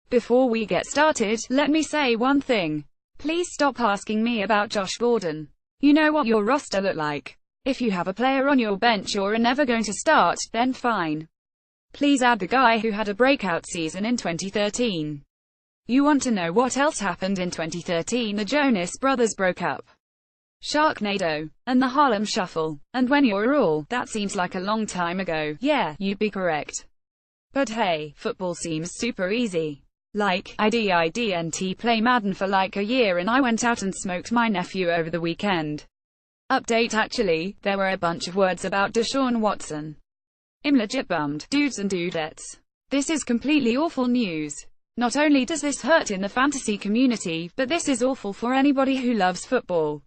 Before we get started, let me say one thing. Please stop asking me about Josh Gordon. You know what your roster look like. If you have a player on your bench or are never going to start, then fine. Please add the guy who had a breakout season in 2013. You want to know what else happened in 2013? The Jonas Brothers broke up, Sharknado, and the Harlem Shuffle. And when you're all, that seems like a long time ago. Yeah, you'd be correct. But hey, football seems super easy. Like, I didn't play Madden for like a year and I went out and smoked my nephew over the weekend. Update: actually, there were a bunch of words about Deshaun Watson. I'm legit bummed, dudes and dudettes. This is completely awful news. Not only does this hurt in the fantasy community, but this is awful for anybody who loves football.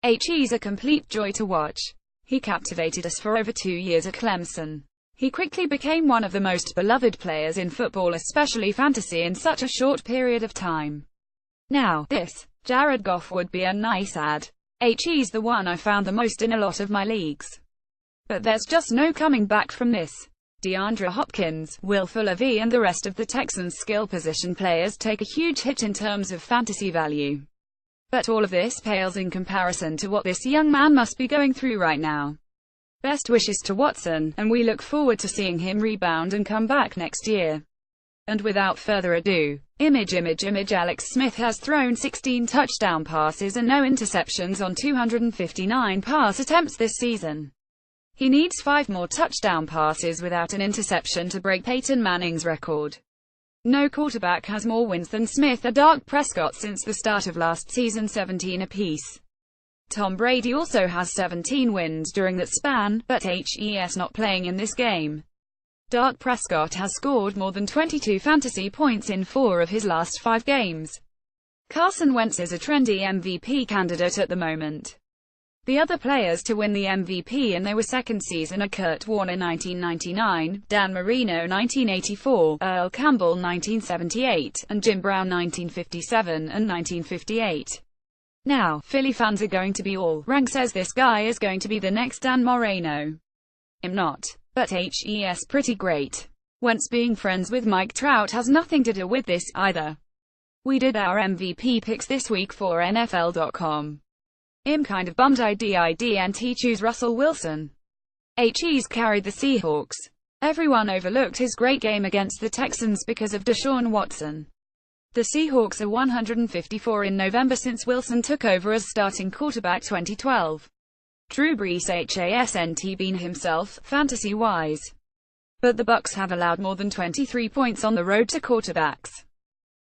He's a complete joy to watch. He captivated us for over 2 years at Clemson. He quickly became one of the most beloved players in football, especially fantasy, in such a short period of time. Now, this, Jared Goff, would be a nice add. He's the one I found the most in a lot of my leagues. But there's just no coming back from this. DeAndre Hopkins, Will Fuller and the rest of the Texans' skill position players take a huge hit in terms of fantasy value. But all of this pales in comparison to what this young man must be going through right now. Best wishes to Watson, and we look forward to seeing him rebound and come back next year. And without further ado, Alex Smith has thrown 16 touchdown passes and no interceptions on 259 pass attempts this season. He needs 5 more touchdown passes without an interception to break Peyton Manning's record. No quarterback has more wins than Smith or Dak Prescott since the start of last season, 17 apiece. Tom Brady also has 17 wins during that span, but he's not playing in this game. Dak Prescott has scored more than 22 fantasy points in 4 of his last 5 games. Carson Wentz is a trendy MVP candidate at the moment. The other players to win the MVP in their second season are Kurt Warner 1999, Dan Marino 1984, Earl Campbell 1978, and Jim Brown 1957 and 1958. Now, Philly fans are going to be all, Rank says this guy is going to be the next Dan Marino. I'm not. But he's pretty great. Wentz being friends with Mike Trout has nothing to do with this, either. We did our MVP picks this week for NFL.com. I'm kind of bummed I didn't choose Russell Wilson. He's carried the Seahawks. Everyone overlooked his great game against the Texans because of Deshaun Watson. The Seahawks are 154 in November since Wilson took over as starting quarterback 2012. Drew Brees hasn't been himself, fantasy-wise. But the Bucs have allowed more than 23 points on the road to quarterbacks.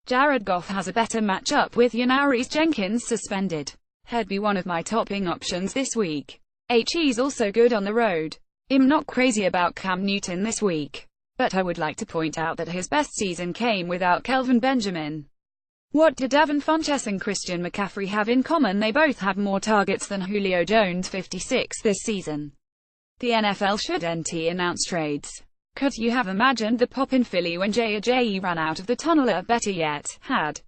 Jared Goff has a better matchup with Janoris Jenkins suspended. He'd be one of my topping options this week. He's also good on the road. I'm not crazy about Cam Newton this week. But I would like to point out that his best season came without Kelvin Benjamin. What do Devin Funchess and Christian McCaffrey have in common? They both have more targets than Julio Jones, 56, this season. The NFL shouldn't announce trades. Could you have imagined the pop in Philly when J.J. ran out of the tunnel, or better yet, had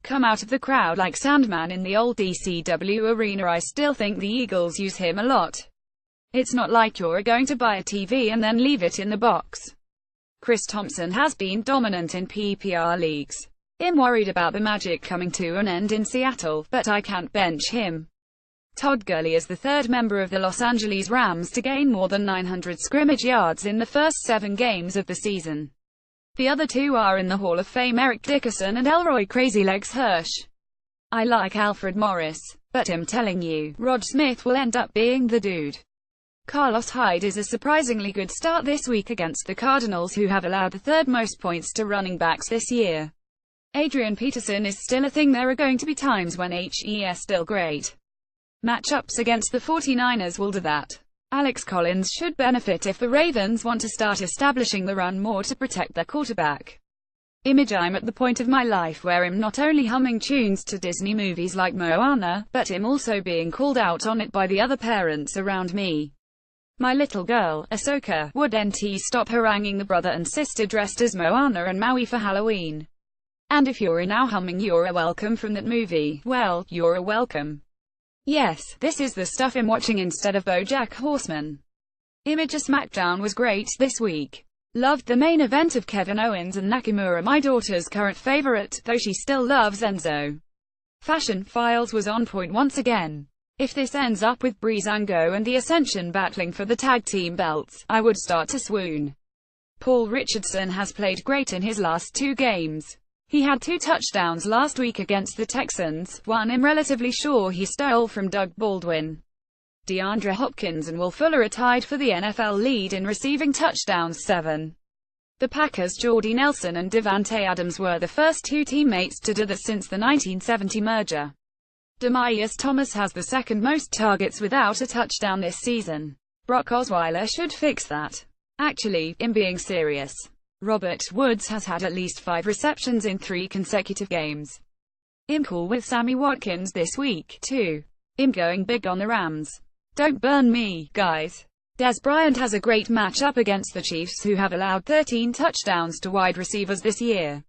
come out of the crowd like Sandman in the old DCW arena? I still think the Eagles use him a lot. It's not like you're going to buy a TV and then leave it in the box. Chris Thompson has been dominant in PPR leagues. I'm worried about the Magic coming to an end in Seattle, but I can't bench him. Todd Gurley is the third member of the Los Angeles Rams to gain more than 900 scrimmage yards in the first 7 games of the season. The other 2 are in the Hall of Fame Eric Dickerson and Elroy Crazy Legs Hirsch. I like Alfred Morris, but I'm telling you, Rod Smith will end up being the dude. Carlos Hyde is a surprisingly good start this week against the Cardinals, who have allowed the 3rd most points to running backs this year. Adrian Peterson is still a thing. There are going to be times when he's still great. Matchups against the 49ers will do that. Alex Collins should benefit if the Ravens want to start establishing the run more to protect their quarterback. I'm at the point of my life where I'm not only humming tunes to Disney movies like Moana, but I'm also being called out on it by the other parents around me. My little girl, Ahsoka, wouldn't stop haranguing the brother and sister dressed as Moana and Maui for Halloween. And if you're now humming "You're a Welcome" from that movie, well, you're a welcome. Yes, this is the stuff I'm watching instead of BoJack Horseman. SmackDown was great this week. Loved the main event of Kevin Owens and Nakamura. My daughter's current favorite, though she still loves Enzo. Fashion Files was on point once again. If this ends up with Breezango and the Ascension battling for the tag team belts, I would start to swoon. Paul Richardson has played great in his last 2 games. He had 2 touchdowns last week against the Texans, one I'm relatively sure he stole from Doug Baldwin. DeAndre Hopkins and Will Fuller are tied for the NFL lead in receiving touchdowns, 7. The Packers' Jordy Nelson and Davante Adams were the first 2 teammates to do that since the 1970 merger. Demaryius Thomas has the second most targets without a touchdown this season. Brock Osweiler should fix that. Actually, I'm being serious. Robert Woods has had at least 5 receptions in 3 consecutive games. I'm cool with Sammy Watkins this week, too. I'm going big on the Rams. Don't burn me, guys. Dez Bryant has a great matchup against the Chiefs, who have allowed 13 touchdowns to wide receivers this year.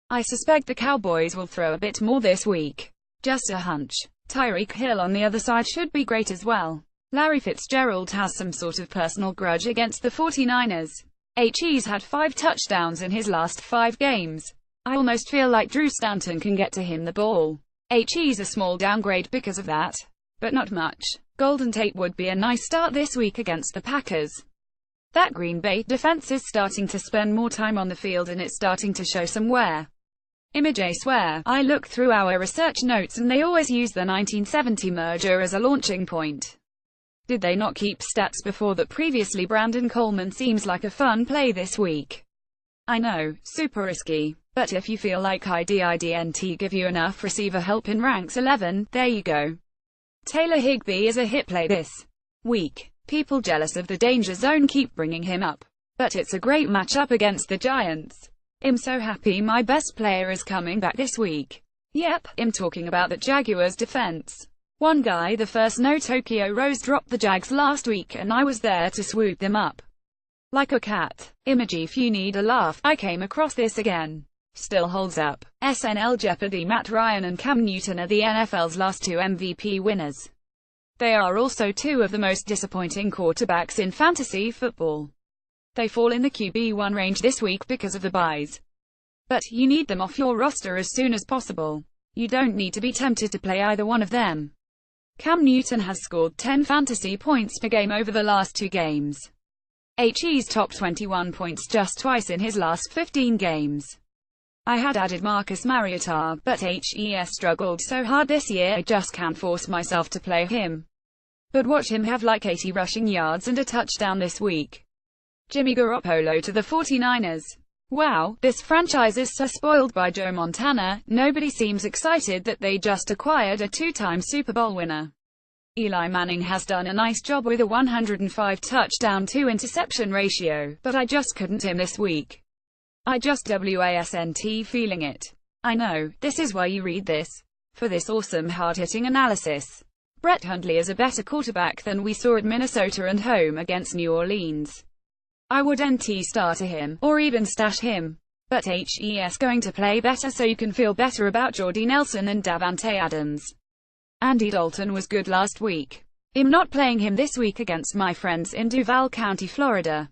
I suspect the Cowboys will throw a bit more this week. Just a hunch. Tyreek Hill on the other side should be great as well. Larry Fitzgerald has some sort of personal grudge against the 49ers. He's had 5 touchdowns in his last 5 games. I almost feel like Drew Stanton can get to him the ball. He's a small downgrade because of that, but not much. Golden Tate would be a nice start this week against the Packers. That Green Bay defense is starting to spend more time on the field and it's starting to show some wear. I swear, I look through our research notes and they always use the 1970 merger as a launching point. Did they not keep stats before that previously? Brandon Coleman seems like a fun play this week. I know, super risky, but if you feel like IDIDNT give you enough receiver help in ranks 11, there you go. Taylor Higbee is a hit play this week. People jealous of the danger zone keep bringing him up, but it's a great matchup against the Giants. I'm so happy my best player is coming back this week. Yep, I'm talking about the Jaguars defense. One guy, the first no Tokyo Rose dropped the Jags last week and I was there to swoop them up. Like a cat. If you need a laugh, I came across this again. Still holds up. SNL Jeopardy! Matt Ryan and Cam Newton are the NFL's last 2 MVP winners. They are also 2 of the most disappointing quarterbacks in fantasy football. They fall in the QB1 range this week because of the buys. But you need them off your roster as soon as possible. You don't need to be tempted to play either one of them. Cam Newton has scored 10 fantasy points per game over the last 2 games. He's topped 21 points just twice in his last 15 games. I had added Marcus Mariota, but HES struggled so hard this year I just can't force myself to play him. But watch him have like 80 rushing yards and a touchdown this week. Jimmy Garoppolo to the 49ers. Wow, this franchise is so spoiled by Joe Montana, nobody seems excited that they just acquired a 2-time Super Bowl winner. Eli Manning has done a nice job with a 105 touchdown to interception ratio, but I just couldn't him this week. I just wasn't feeling it. I know, this is why you read this. For this awesome hard-hitting analysis. Brett Hundley is a better quarterback than we saw at Minnesota and home against New Orleans. I wouldn't start him, or even stash him. But HES going to play better so you can feel better about Jordy Nelson and Davante Adams. Andy Dalton was good last week. I'm not playing him this week against my friends in Duval County, Florida.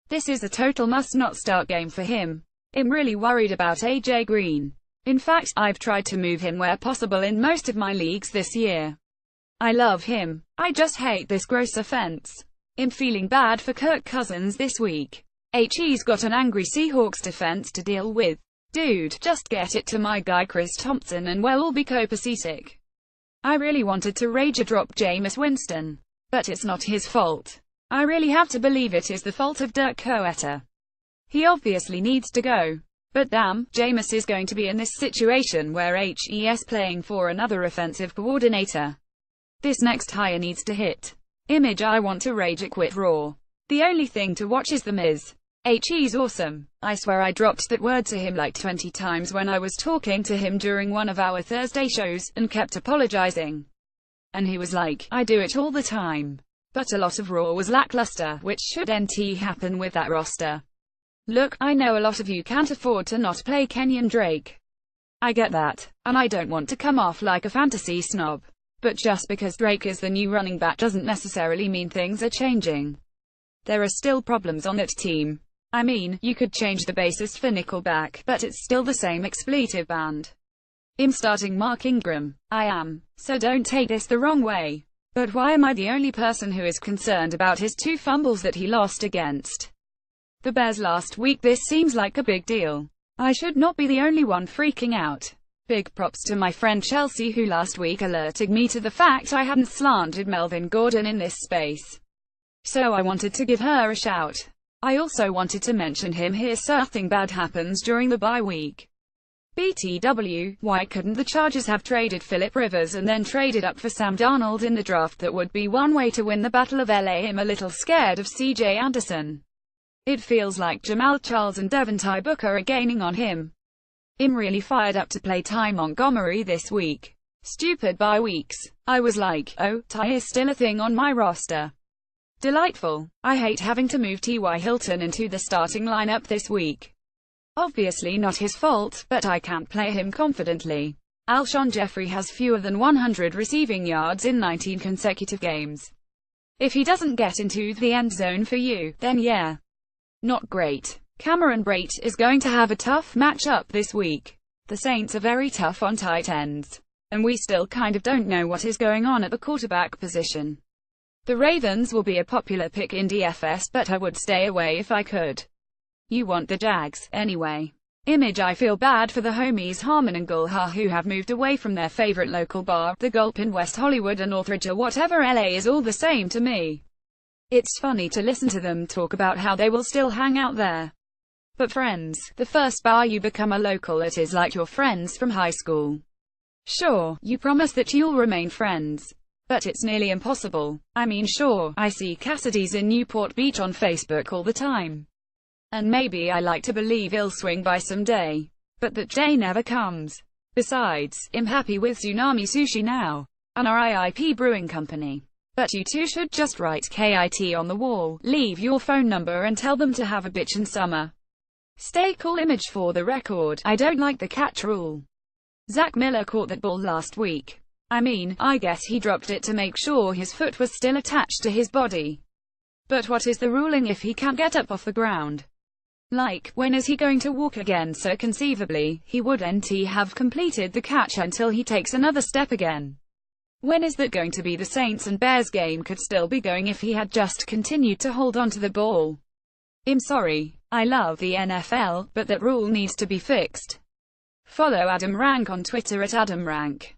This is a total must-not-start game for him. I'm really worried about AJ Green. In fact, I've tried to move him where possible in most of my leagues this year. I love him. I just hate this gross offense. I'm feeling bad for Kirk Cousins this week. He's got an angry Seahawks defense to deal with. Dude, just get it to my guy Chris Thompson and we'll all be copacetic. I really wanted to rage drop Jameis Winston. But it's not his fault. I really have to believe it is the fault of Dirk Koetter. He obviously needs to go. But damn, Jameis is going to be in this situation where HES playing for another offensive coordinator. This next hire needs to hit. I want to rage quit Raw. The only thing to watch is The Miz. He's awesome. I swear I dropped that word to him like 20 times when I was talking to him during one of our Thursday shows, and kept apologizing. And he was like, I do it all the time. But a lot of Raw was lackluster, which shouldn't happen with that roster. Look, I know a lot of you can't afford to not play Kenyon Drake. I get that, and I don't want to come off like a fantasy snob. But just because Drake is the new running back doesn't necessarily mean things are changing. There are still problems on that team. I mean, you could change the bassist for Nickelback, but it's still the same expletive band. I'm starting Mark Ingram. I am. So don't take this the wrong way. But why am I the only person who is concerned about his 2 fumbles that he lost against the Bears last week? This seems like a big deal. I should not be the only one freaking out. Big props to my friend Chelsea, who last week alerted me to the fact I hadn't slandered Melvin Gordon in this space. So I wanted to give her a shout. I also wanted to mention him here so nothing bad happens during the bye week. BTW, why couldn't the Chargers have traded Phillip Rivers and then traded up for Sam Darnold in the draft? That would be one way to win the Battle of LA. I'm a little scared of CJ Anderson. It feels like Jamal Charles and Devontae Booker are gaining on him. I'm really fired up to play Ty Montgomery this week. Stupid bye weeks. I was like, oh, Ty is still a thing on my roster. Delightful. I hate having to move T.Y. Hilton into the starting lineup this week. Obviously not his fault, but I can't play him confidently. Alshon Jeffrey has fewer than 100 receiving yards in 19 consecutive games. If he doesn't get into the end zone for you, then yeah. Not great. Cameron Brate is going to have a tough matchup this week. The Saints are very tough on tight ends. And we still kind of don't know what is going on at the quarterback position. The Ravens will be a popular pick in DFS, but I would stay away if I could. You want the Jags, anyway. I feel bad for the homies Harmon and Gulha, who have moved away from their favorite local bar, the Gulp in West Hollywood or Northridge or whatever. LA is all the same to me. It's funny to listen to them talk about how they will still hang out there. But friends, the first bar you become a local at is like your friends from high school. Sure, you promise that you'll remain friends. But it's nearly impossible. I mean, sure, I see Cassidy's in Newport Beach on Facebook all the time. And maybe I like to believe he'll swing by someday. But that day never comes. Besides, I'm happy with Tsunami Sushi now. And RIP Brewing Company. But you two should just write KIT on the wall, leave your phone number and tell them to have a bitchin' summer. Stay cool. Image for the record, I don't like the catch rule. Zach Miller caught that ball last week. I mean, I guess he dropped it to make sure his foot was still attached to his body. But what is the ruling if he can't get up off the ground? Like, when is he going to walk again? So conceivably, he wouldn't have completed the catch until he takes another step again. When is that going to be? The Saints and Bears game could still be going if he had just continued to hold on to the ball. I'm sorry. I love the NFL, but that rule needs to be fixed. Follow Adam Rank on Twitter at AdamRank.